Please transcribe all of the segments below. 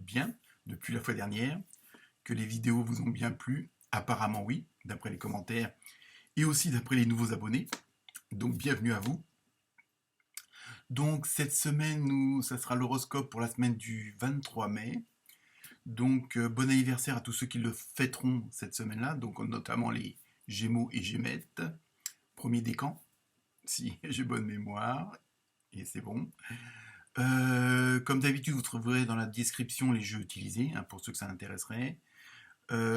bien depuis la fois dernière, que les vidéos vous ont bien plu. Apparemment oui, d'après les commentaires et aussi d'après les nouveaux abonnés. Donc bienvenue à vous. Donc cette semaine, ça sera l'horoscope pour la semaine du 23 mai. Donc bon anniversaire à tous ceux qui le fêteront cette semaine-là, donc notamment les Gémeaux et Gémettes. Premier décan, si j'ai bonne mémoire, et c'est bon. Comme d'habitude, vous trouverez dans la description les jeux utilisés, pour ceux que ça intéresserait.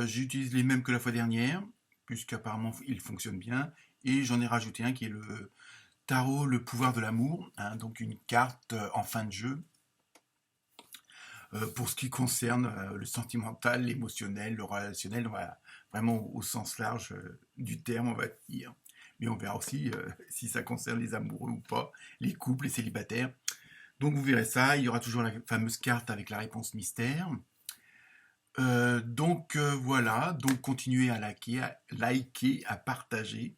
J'utilise les mêmes que la fois dernière, puisqu'apparemment ils fonctionnent bien, et j'en ai rajouté un qui est le tarot, le pouvoir de l'amour, donc une carte en fin de jeu, pour ce qui concerne le sentimental, l'émotionnel, le relationnel, voilà, vraiment au sens large du terme, on va dire. Mais on verra aussi si ça concerne les amoureux ou pas, les couples, les célibataires. Donc vous verrez ça, il y aura toujours la fameuse carte avec la réponse mystère. Voilà, donc continuez à liker, à partager.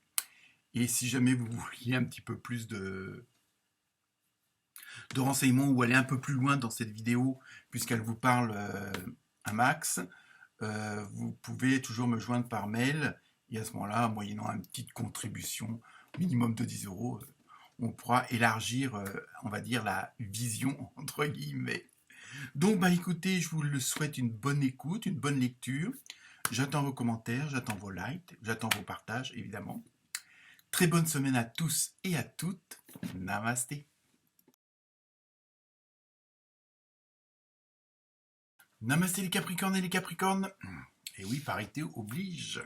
Et si jamais vous vouliez un petit peu plus de renseignements ou aller un peu plus loin dans cette vidéo, puisqu'elle vous parle un max, vous pouvez toujours me joindre par mail. Et à ce moment-là, moyennant une petite contribution, minimum de 10 euros, on pourra élargir, on va dire, la vision, entre guillemets. Donc, écoutez, je vous le souhaite une bonne écoute, une bonne lecture. J'attends vos commentaires, j'attends vos likes, j'attends vos partages, évidemment. Très bonne semaine à tous et à toutes. Namasté. Namasté les Capricornes et les Capricornes. Et oui, parité oblige.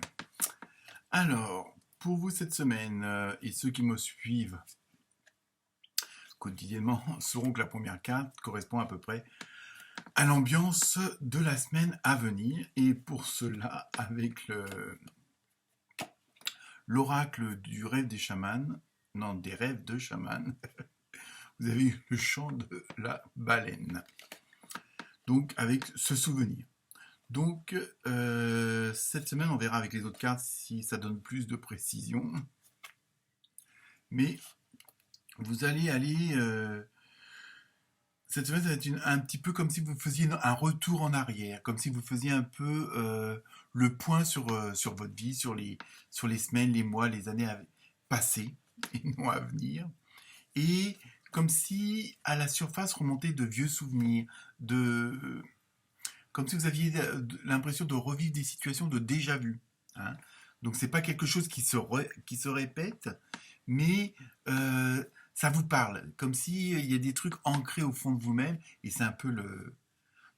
Alors, pour vous cette semaine, et ceux qui me suivent quotidiennement sauront que la première carte correspond à peu près à l'ambiance de la semaine à venir. Et pour cela, avec l'oracle du rêve des chamans, non, des rêves de chamans, vous avez eu le chant de la baleine. Donc, avec ce souvenir. Donc, cette semaine, on verra avec les autres cartes si ça donne plus de précision. Mais vous allez aller... cette semaine, ça va être un petit peu comme si vous faisiez un retour en arrière, comme si vous faisiez un peu le point sur votre vie, sur les semaines, les mois, les années passées et non à venir. Et comme si à la surface remontaient de vieux souvenirs, comme si vous aviez l'impression de revivre des situations de déjà vu. Donc c'est pas quelque chose qui se répète, mais ça vous parle, comme s'il y a des trucs ancrés au fond de vous-même, et c'est un peu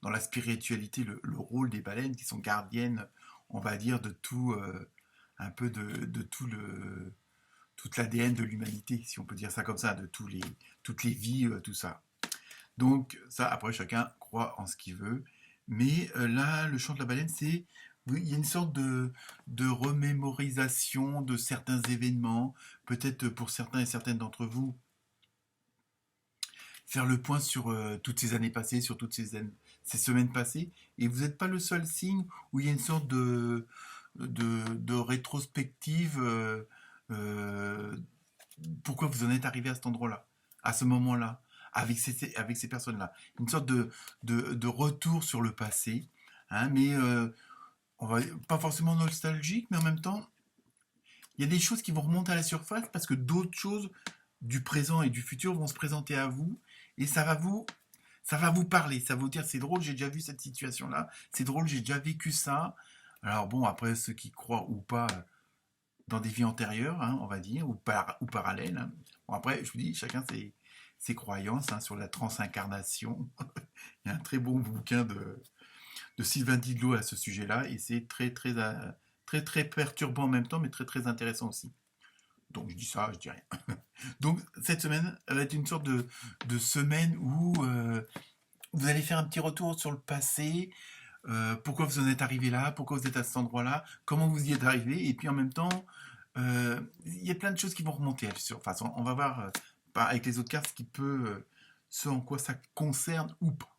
dans la spiritualité le rôle des baleines qui sont gardiennes, on va dire, de tout, un peu de toute l'ADN de l'humanité, si on peut dire ça comme ça, de toutes les vies, tout ça. Donc ça, après, chacun croit en ce qu'il veut. Mais là, le chant de la baleine, il y a une sorte de remémorisation de certains événements, peut-être pour certains et certaines d'entre vous, faire le point sur toutes ces années passées, sur toutes ces semaines passées, et vous n'êtes pas le seul signe où il y a une sorte de rétrospective, euh, pourquoi vous en êtes arrivé à cet endroit-là, à ce moment-là, avec ces personnes-là. Une sorte de retour sur le passé, mais on va pas forcément nostalgique, mais en même temps, il y a des choses qui vont remonter à la surface parce que d'autres choses du présent et du futur vont se présenter à vous et ça va vous parler, ça va vous dire c'est drôle, j'ai déjà vu cette situation-là, c'est drôle, j'ai déjà vécu ça. Alors bon, après ceux qui croient ou pas dans des vies antérieures, on va dire, ou parallèles. Bon, après, je vous dis, chacun ses croyances sur la transincarnation. Il y a un très bon bouquin de Sylvain Didlot à ce sujet-là, et c'est très perturbant en même temps, mais très intéressant aussi. Donc je dis ça, je dis rien. Donc cette semaine, elle va être une sorte de semaine où vous allez faire un petit retour sur le passé, pourquoi vous en êtes arrivé là, pourquoi vous êtes à cet endroit-là, comment vous y êtes arrivé, et puis en même temps, il y a plein de choses qui vont remonter à la surface. On va voir avec les autres cartes ce en quoi ça concerne ou pas.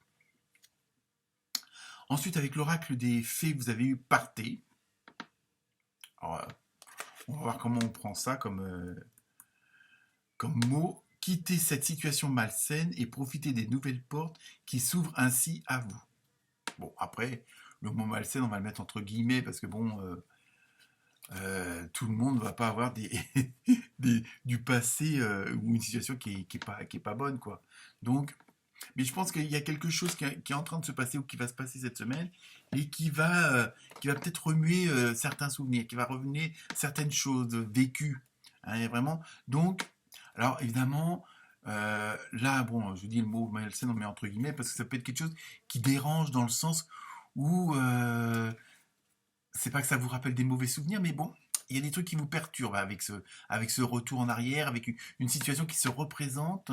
Ensuite, avec l'oracle des fées, vous avez eu partez. Alors, on va voir comment on prend ça comme mot. Quittez cette situation malsaine et profitez des nouvelles portes qui s'ouvrent ainsi à vous. Bon, après, le mot malsaine, on va le mettre entre guillemets, parce que bon, tout le monde ne va pas avoir du passé ou une situation qui est pas bonne, quoi. Donc, mais je pense qu'il y a quelque chose qui est en train de se passer ou qui va se passer cette semaine et qui va peut-être remuer certains souvenirs, qui va revenir certaines choses vécues. Hein, et vraiment. Donc, alors évidemment, là, bon, je dis le mot malsain, on met entre guillemets, parce que ça peut être quelque chose qui dérange dans le sens où c'est pas que ça vous rappelle des mauvais souvenirs, mais bon, il y a des trucs qui vous perturbent avec ce retour en arrière, avec une situation qui se représente,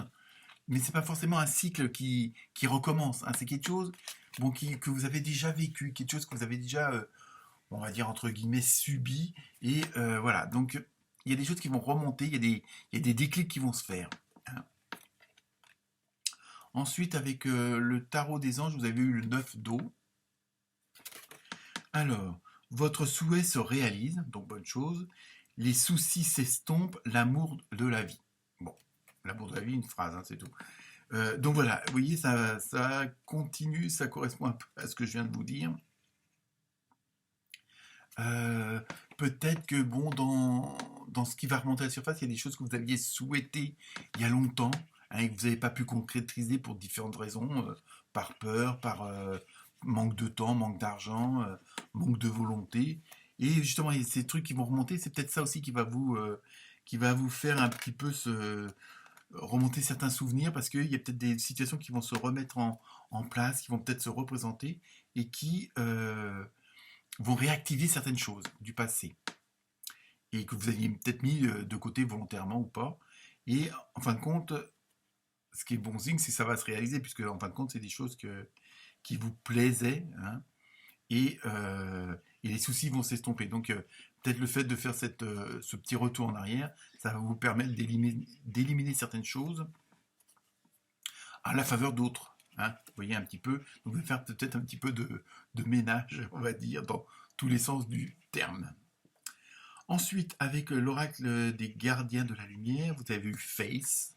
mais c'est pas forcément un cycle qui recommence. Hein. C'est quelque chose bon, que vous avez déjà vécu, quelque chose que vous avez déjà, on va dire entre guillemets, subi. Et voilà, donc il y a des choses qui vont remonter, il y a des déclics qui vont se faire. Hein. Ensuite, avec le tarot des anges, vous avez eu le 9 d'eau. Alors, votre souhait se réalise, donc bonne chose. Les soucis s'estompent, l'amour de la vie. Bon, l'amour de la vie, une phrase, hein, c'est tout. Donc voilà, vous voyez, ça continue, ça correspond un peu à ce que je viens de vous dire. Euh, Peut-être que bon, dans ce qui va remonter à la surface, il y a des choses que vous aviez souhaitées il y a longtemps, hein, et que vous n'avez pas pu concrétiser pour différentes raisons, par peur, par manque de temps, manque d'argent, manque de volonté. Et justement, il y a ces trucs qui vont remonter, c'est peut-être ça aussi qui va vous faire un petit peu remonter certains souvenirs, parce qu'il y a peut-être des situations qui vont se remettre en place, qui vont peut-être se représenter, et qui vont réactiver certaines choses du passé et que vous aviez peut-être mis de côté volontairement ou pas. Et en fin de compte, ce qui est bon signe, c'est que ça va se réaliser, puisque en fin de compte, c'est des choses qui vous plaisaient, hein, et les soucis vont s'estomper. Donc, peut-être le fait de faire ce petit retour en arrière, ça va vous permettre d'éliminer certaines choses à la faveur d'autres. Hein, vous voyez un petit peu, donc vous allez faire peut-être un petit peu de ménage, on va dire, dans tous les sens du terme. Ensuite, avec l'oracle des gardiens de la lumière, vous avez eu Face.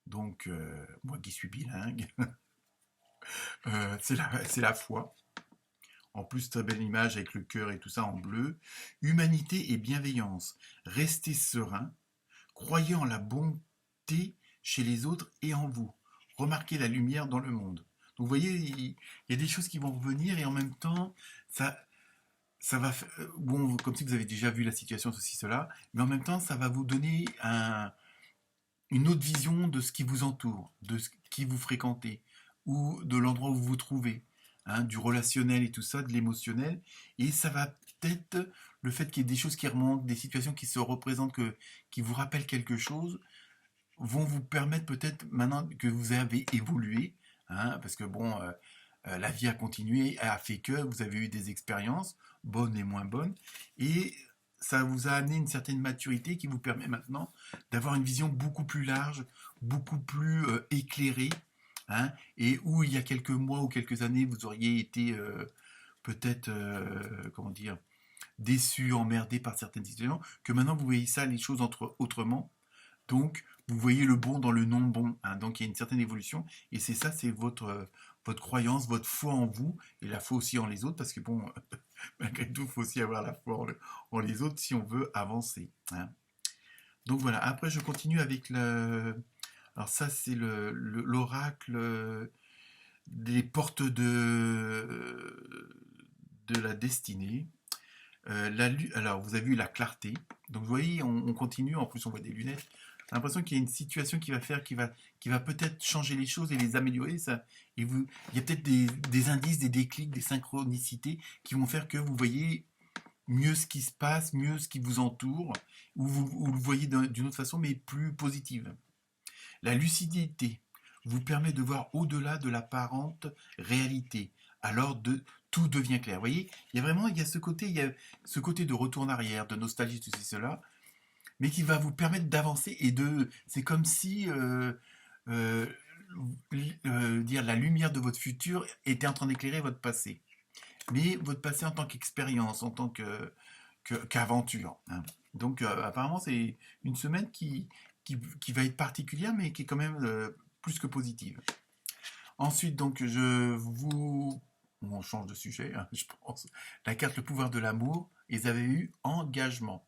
Donc, moi qui suis bilingue, c'est la foi. En plus, très belle image avec le cœur et tout ça en bleu. Humanité et bienveillance. Restez serein. Croyez en la bonté chez les autres et en vous. Remarquez la lumière dans le monde. Donc, vous voyez, il y a des choses qui vont revenir et en même temps, ça, ça va, bon, comme si vous avez déjà vu la situation, ceci, cela, mais en même temps, ça va vous donner une autre vision de ce qui vous entoure, de ce qui vous fréquentez, ou de l'endroit où vous vous trouvez, hein, du relationnel et tout ça, de l'émotionnel, et ça va peut-être, le fait qu'il y ait des choses qui remontent, des situations qui se représentent, qui vous rappellent quelque chose, vont vous permettre peut-être, maintenant que vous avez évolué, hein, parce que bon, la vie a continué, a fait que vous avez eu des expériences, bonnes et moins bonnes, et ça vous a amené une certaine maturité qui vous permet maintenant d'avoir une vision beaucoup plus large, beaucoup plus éclairée, hein, et où il y a quelques mois ou quelques années, vous auriez été peut-être, comment dire, déçu, emmerdé par certaines situations, que maintenant vous voyez ça, les choses autrement, donc, vous voyez le bon dans le non-bon. Hein, donc, il y a une certaine évolution. Et c'est ça, c'est votre croyance, votre foi en vous, et la foi aussi en les autres, parce que bon, malgré tout, il faut aussi avoir la foi en les autres si on veut avancer. Hein. Donc voilà, après je continue avec le... Alors ça, c'est l'oracle des portes de la destinée. Alors, vous avez eu la clarté. Donc, vous voyez, on continue. En plus, on voit des lunettes. J'ai l'impression qu'il y a une situation qui va peut-être changer les choses et les améliorer. Ça, il y a peut-être des indices, des déclics, des synchronicités qui vont faire que vous voyez mieux ce qui se passe, mieux ce qui vous entoure, ou vous le voyez d'une autre façon, mais plus positive. La lucidité vous permet de voir au-delà de l'apparente réalité. Alors tout devient clair. Vous voyez, il y a il y a ce côté de retour en arrière, de nostalgie, tout cela, mais qui va vous permettre d'avancer c'est comme si euh, dire la lumière de votre futur était en train d'éclairer votre passé. Mais votre passé en tant qu'expérience, en tant qu'aventure. Hein. Donc apparemment c'est une semaine qui va être particulière, mais qui est quand même plus que positive. Ensuite, donc, je vous On change de sujet, hein, je pense. La carte le pouvoir de l'amour, ils avaient eu engagement.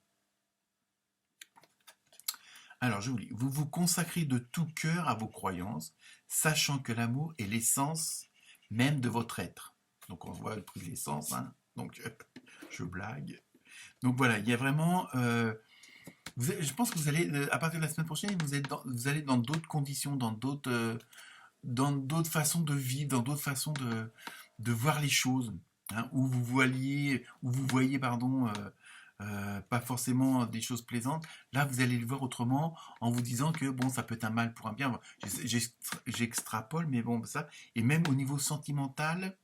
Alors, je vous lis. Vous vous consacrez de tout cœur à vos croyances, sachant que l'amour est l'essence même de votre être. Donc, on voit le prix de l'essence, hein. Donc, je blague. Donc, voilà, il y a vraiment... je pense que vous allez, à partir de la semaine prochaine, vous allez dans d'autres conditions, dans d'autres façons de vivre, dans d'autres façons de voir les choses, hein, où vous voyez, pardon, pas forcément des choses plaisantes. Là, vous allez le voir autrement en vous disant que bon, ça peut être un mal pour un bien. J'extrapole, mais bon, ça. Et même au niveau sentimental,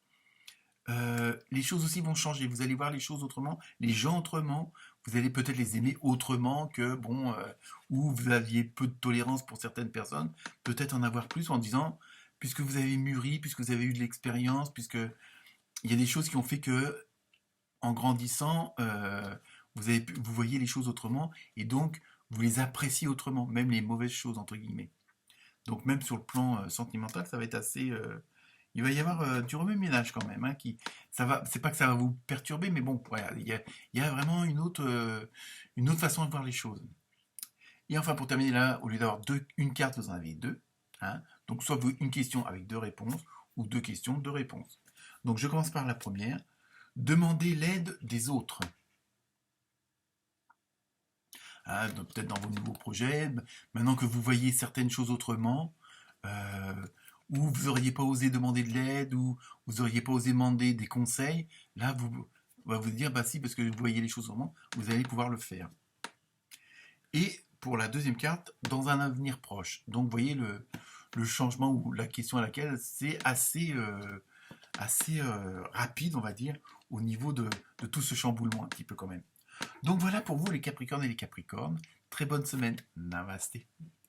les choses aussi vont changer. Vous allez voir les choses autrement, les gens autrement. Vous allez peut-être les aimer autrement que, bon, où vous aviez peu de tolérance pour certaines personnes, peut-être en avoir plus en disant, puisque vous avez mûri, puisque vous avez eu de l'expérience, puisque il y a des choses qui ont fait que, en grandissant, vous voyez les choses autrement et donc vous les appréciez autrement, même les mauvaises choses, entre guillemets. Donc même sur le plan sentimental, ça va être assez... il va y avoir du remue-ménage quand même, hein, c'est pas que ça va vous perturber, mais bon, voilà, il y a vraiment une autre façon de voir les choses. Et enfin, pour terminer là, au lieu d'avoir une carte, vous en avez deux, hein. Donc soit une question avec deux réponses, ou deux questions, deux réponses. Donc je commence par la première. Demandez l'aide des autres. Hein, peut-être dans vos nouveaux projets, maintenant que vous voyez certaines choses autrement, euh, ou vous n'auriez pas osé demander de l'aide, ou vous n'auriez pas osé demander des conseils, là, on va vous dire, bah si, parce que vous voyez les choses autrement, vous allez pouvoir le faire. Et pour la deuxième carte, dans un avenir proche. Donc, vous voyez le changement ou la question à laquelle c'est assez rapide, on va dire, au niveau de tout ce chamboulement un petit peu quand même. Donc voilà pour vous les Capricornes et les Capricornes. Très bonne semaine. Namasté.